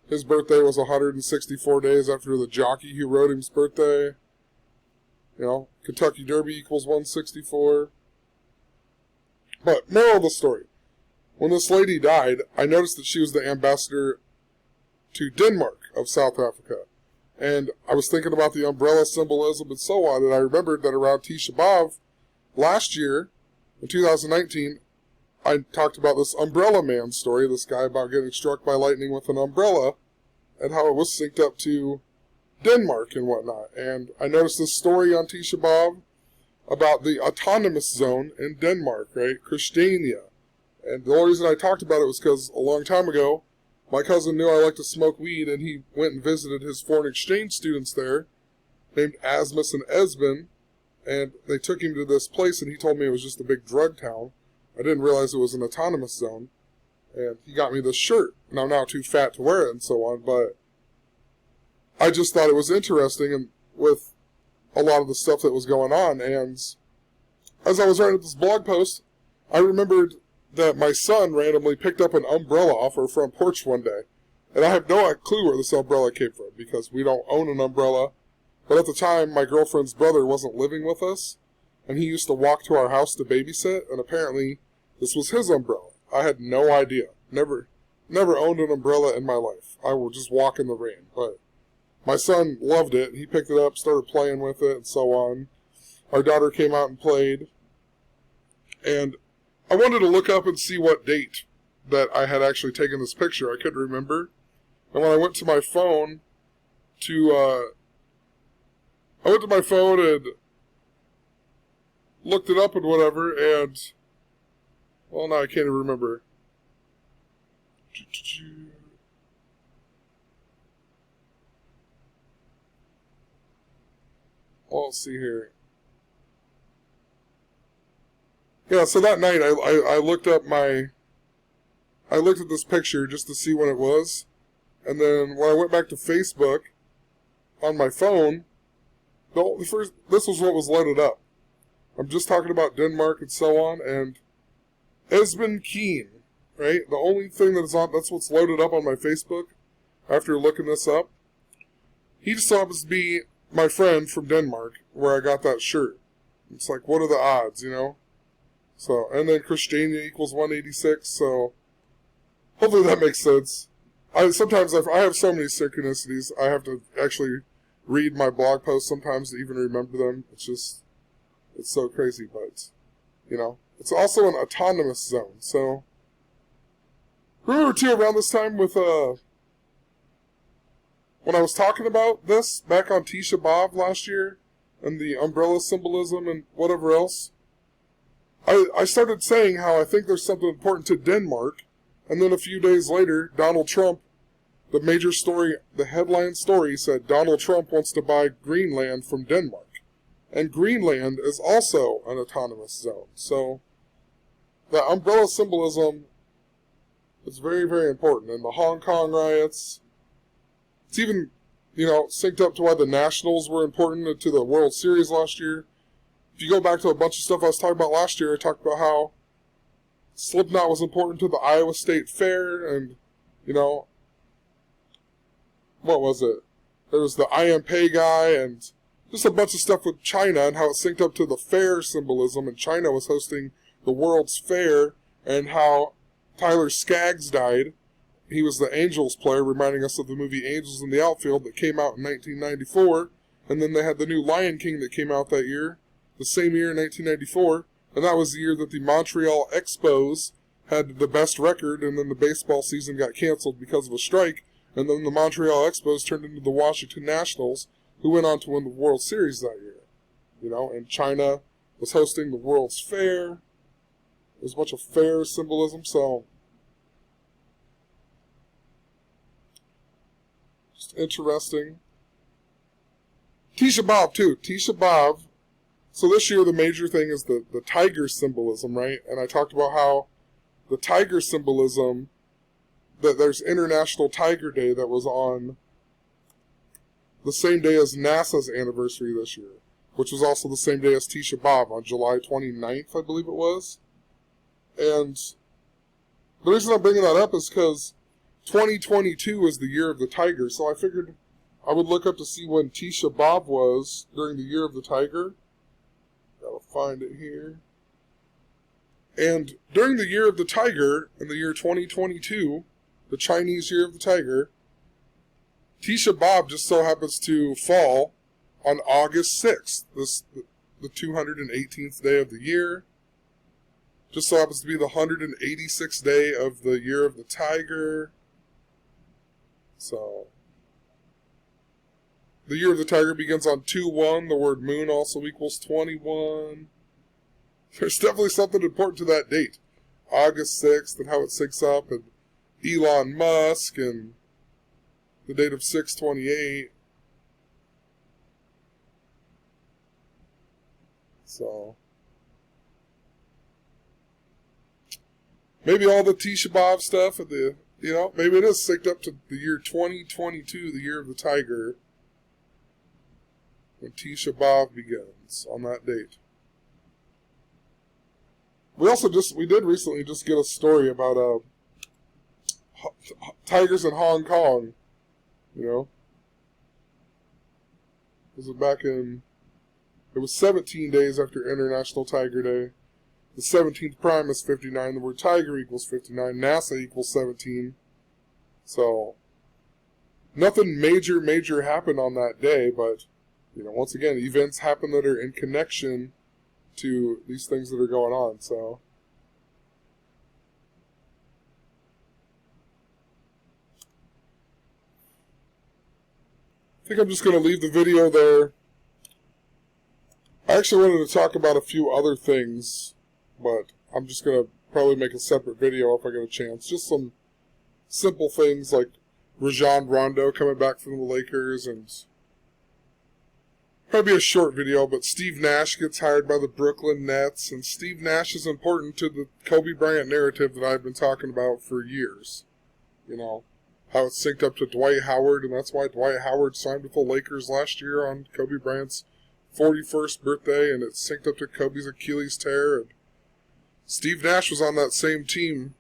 His birthday was 164 days after the jockey who rode him's birthday. You know, Kentucky Derby equals 164. But, moral of the story. When this lady died, I noticed that she was the ambassador to Denmark of South Africa. And I was thinking about the umbrella symbolism and so on, and I remembered that around Tisha B'Av last year, in 2019, I talked about this Umbrella Man story, this guy about getting struck by lightning with an umbrella, and how it was synced up to Denmark and whatnot. And I noticed this story on Tisha B'Av about the autonomous zone in Denmark, right? Christiania. And the only reason I talked about it was because a long time ago, my cousin knew I liked to smoke weed, and he went and visited his foreign exchange students there, named Asmus and Esben, and they took him to this place, and he told me it was just a big drug town. I didn't realize it was an autonomous zone, and he got me this shirt, and I'm now too fat to wear it and so on, but I just thought it was interesting, and with a lot of the stuff that was going on, and as I was writing this blog post, I remembered that my son randomly picked up an umbrella off our front porch one day. And I have no clue where this umbrella came from, because we don't own an umbrella. But at the time, my girlfriend's brother wasn't living with us, and he used to walk to our house to babysit, and apparently this was his umbrella. I had no idea. Never owned an umbrella in my life. I would just walk in the rain. But my son loved it. He picked it up, started playing with it, and so on. Our daughter came out and played. And I wanted to look up and see what date that I had actually taken this picture. I couldn't remember. And when I went to my phone and looked it up and whatever, and, well, now I can't even remember. Well, let's see here. Yeah, so that night I looked up I looked at this picture just to see when it was, and then when I went back to Facebook on my phone, this was what was loaded up. I'm just talking about Denmark and so on, and Esben Keen, right? The only thing that is on, that's what's loaded up on my Facebook after looking this up. He just so happens to be my friend from Denmark, where I got that shirt. It's like, what are the odds, you know? So, and then Christiania equals 186, so hopefully that makes sense. Sometimes I have so many synchronicities, I have to actually read my blog posts sometimes to even remember them. It's so crazy, but, you know, it's also an autonomous zone, so. Remember, too, around this time with, when I was talking about this back on Tisha B'Av last year, and the umbrella symbolism and whatever else, I started saying how I think there's something important to Denmark, and then a few days later, Donald Trump, the major story, the headline story said Donald Trump wants to buy Greenland from Denmark. And Greenland is also an autonomous zone. So, the umbrella symbolism is very, very important. And the Hong Kong riots, it's even, you know, synced up to why the Nationals were important to the World Series last year. If you go back to a bunch of stuff I was talking about last year, I talked about how Slipknot was important to the Iowa State Fair, and, you know, what was it? There was the IMP guy, and just a bunch of stuff with China, and how it synced up to the fair symbolism, and China was hosting the World's Fair, and how Tyler Skaggs died. He was the Angels player, reminding us of the movie Angels in the Outfield that came out in 1994. And then they had the new Lion King that came out that year, the same year in 1994. And that was the year that the Montreal Expos had the best record, and then the baseball season got canceled because of a strike. And then the Montreal Expos turned into the Washington Nationals, who went on to win the World Series that year. You know, and China was hosting the World's Fair. There's a bunch of fair symbolism, so just interesting. Tisha B'Av, too. Tisha B'Av. So this year the major thing is the tiger symbolism, right? And I talked about how the tiger symbolism, that there's International Tiger Day that was on the same day as NASA's anniversary this year, which was also the same day as Tisha B'Av on July 29th, I believe it was. And the reason I'm bringing that up is because 2022 is the year of the tiger, so I figured I would look up to see when Tisha B'Av was during the year of the tiger. Gotta find it here. And during the year of the tiger, in the year 2022, the Chinese year of the tiger, Tisha B'Av just so happens to fall on August 6th, the 218th day of the year. Just so happens to be the 186th day of the year of the tiger. So, the year of the tiger begins on 2/1. The word moon also equals 21. There's definitely something important to that date. August 6th and how it syncs up, and Elon Musk, and the date of 6/28. So, maybe all the Tisha B'Av stuff, maybe it is synced up to the year 2022, the year of the tiger, when Tisha B'Av begins on that date. We did recently just get a story about tigers in Hong Kong. You know, it was 17 days after International Tiger Day. The 17th prime is 59. The word tiger equals 59. NASA equals 17. So, nothing major happened on that day, but, once again, events happen that are in connection to these things that are going on, so. I think I'm just going to leave the video there. I actually wanted to talk about a few other things, but I'm just going to probably make a separate video if I get a chance. Just some simple things like Rajon Rondo coming back from the Lakers, and probably a short video, but Steve Nash gets hired by the Brooklyn Nets, and Steve Nash is important to the Kobe Bryant narrative that I've been talking about for years. How it's synced up to Dwight Howard, and that's why Dwight Howard signed with the Lakers last year on Kobe Bryant's 41st birthday, and it's synced up to Kobe's Achilles tear. And Steve Nash was on that same team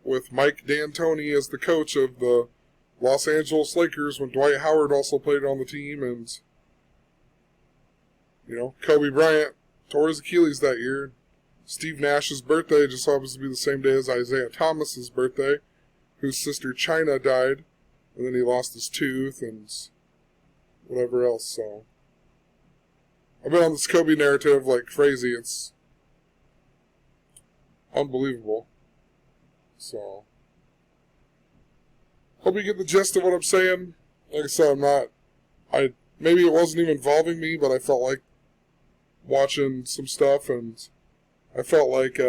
with Mike D'Antoni as the coach of the Los Angeles Lakers when Dwight Howard also played on the team, and Kobe Bryant tore his Achilles that year. Steve Nash's birthday just happens to be the same day as Isaiah Thomas's birthday, whose sister China died, and then he lost his tooth and whatever else, so. I've been on this Kobe narrative like crazy. It's unbelievable. So, hope you get the gist of what I'm saying. Like I said, maybe it wasn't even involving me, but I felt like watching some stuff, and I felt like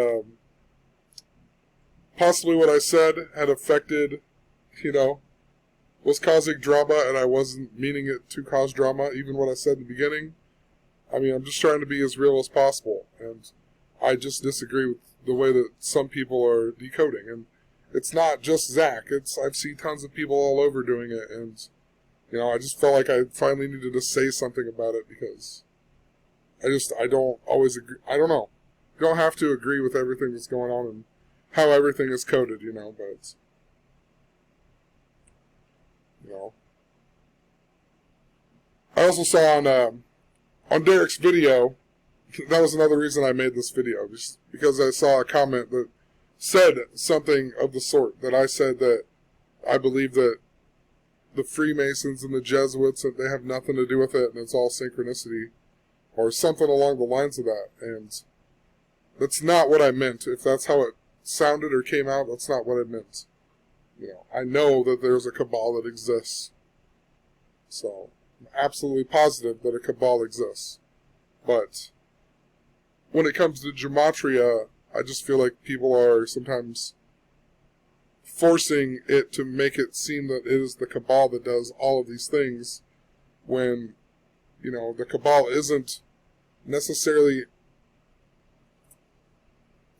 possibly what I said had affected, was causing drama, and I wasn't meaning it to cause drama, even what I said in the beginning. I'm just trying to be as real as possible, and I just disagree with the way that some people are decoding, and it's not just Zach. I've seen tons of people all over doing it, and, I just felt like I finally needed to say something about it, because I don't always agree. I don't know. You don't have to agree with everything that's going on and how everything is coded, but it's, I also saw on Derek's video, that was another reason I made this video, just because I saw a comment that said something of the sort, that I said that I believe that the Freemasons and the Jesuits, that they have nothing to do with it and it's all synchronicity, or something along the lines of that. And that's not what I meant. If that's how it sounded or came out, that's not what I meant. I know that there's a cabal that exists. So, I'm absolutely positive that a cabal exists. But when it comes to gematria, I just feel like people are sometimes forcing it to make it seem that it is the cabal that does all of these things, when, the cabal isn't necessarily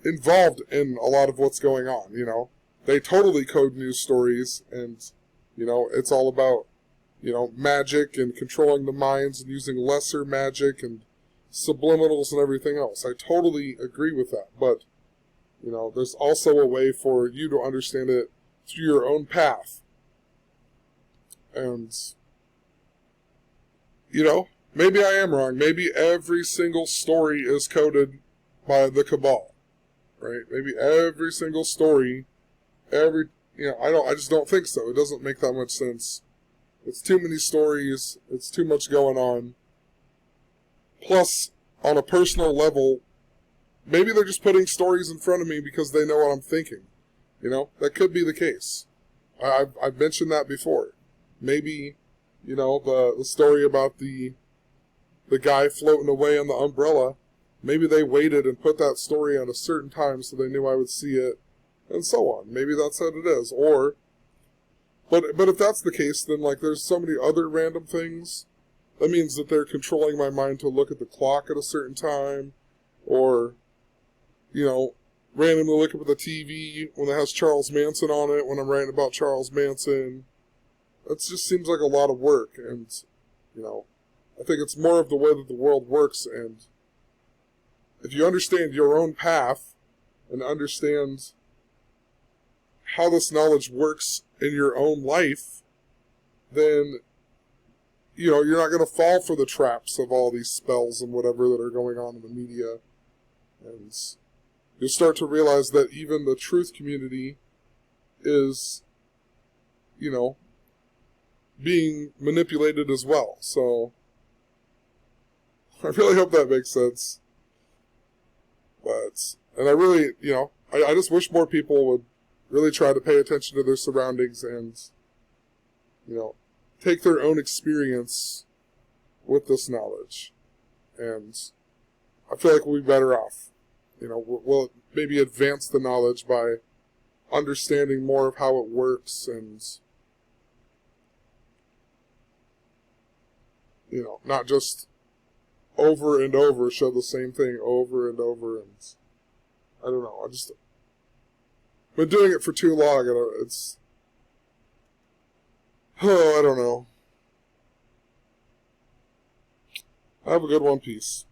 involved in a lot of what's going on. They totally code news stories, and, it's all about, magic and controlling the minds and using lesser magic and subliminals and everything else. I totally agree with that, but, there's also a way for you to understand it through your own path. And, maybe I am wrong. Maybe every single story is coded by the cabal, right? Maybe every single story, I just don't think so. It doesn't make that much sense. It's too many stories. It's too much going on. Plus, on a personal level, maybe they're just putting stories in front of me because they know what I'm thinking. That could be the case. I've mentioned that before. Maybe, the story about the guy floating away on the umbrella, maybe they waited and put that story at a certain time so they knew I would see it, and so on. Maybe that's what it is. But if that's the case, then, there's so many other random things. That means that they're controlling my mind to look at the clock at a certain time, or, randomly look up at the TV when it has Charles Manson on it, when I'm writing about Charles Manson. That just seems like a lot of work, and, I think it's more of the way that the world works, and if you understand your own path, and understand how this knowledge works in your own life, then, you're not going to fall for the traps of all these spells and whatever that are going on in the media, and you'll start to realize that even the truth community is, being manipulated as well. So, I really hope that makes sense. And I really, I just wish more people would really try to pay attention to their surroundings and, take their own experience with this knowledge. And I feel like we'll be better off. We'll maybe advance the knowledge by understanding more of how it works, and, not just over and over show the same thing over and over. And I don't know. I've been doing it for too long, and I don't know. Have a good one. Peace.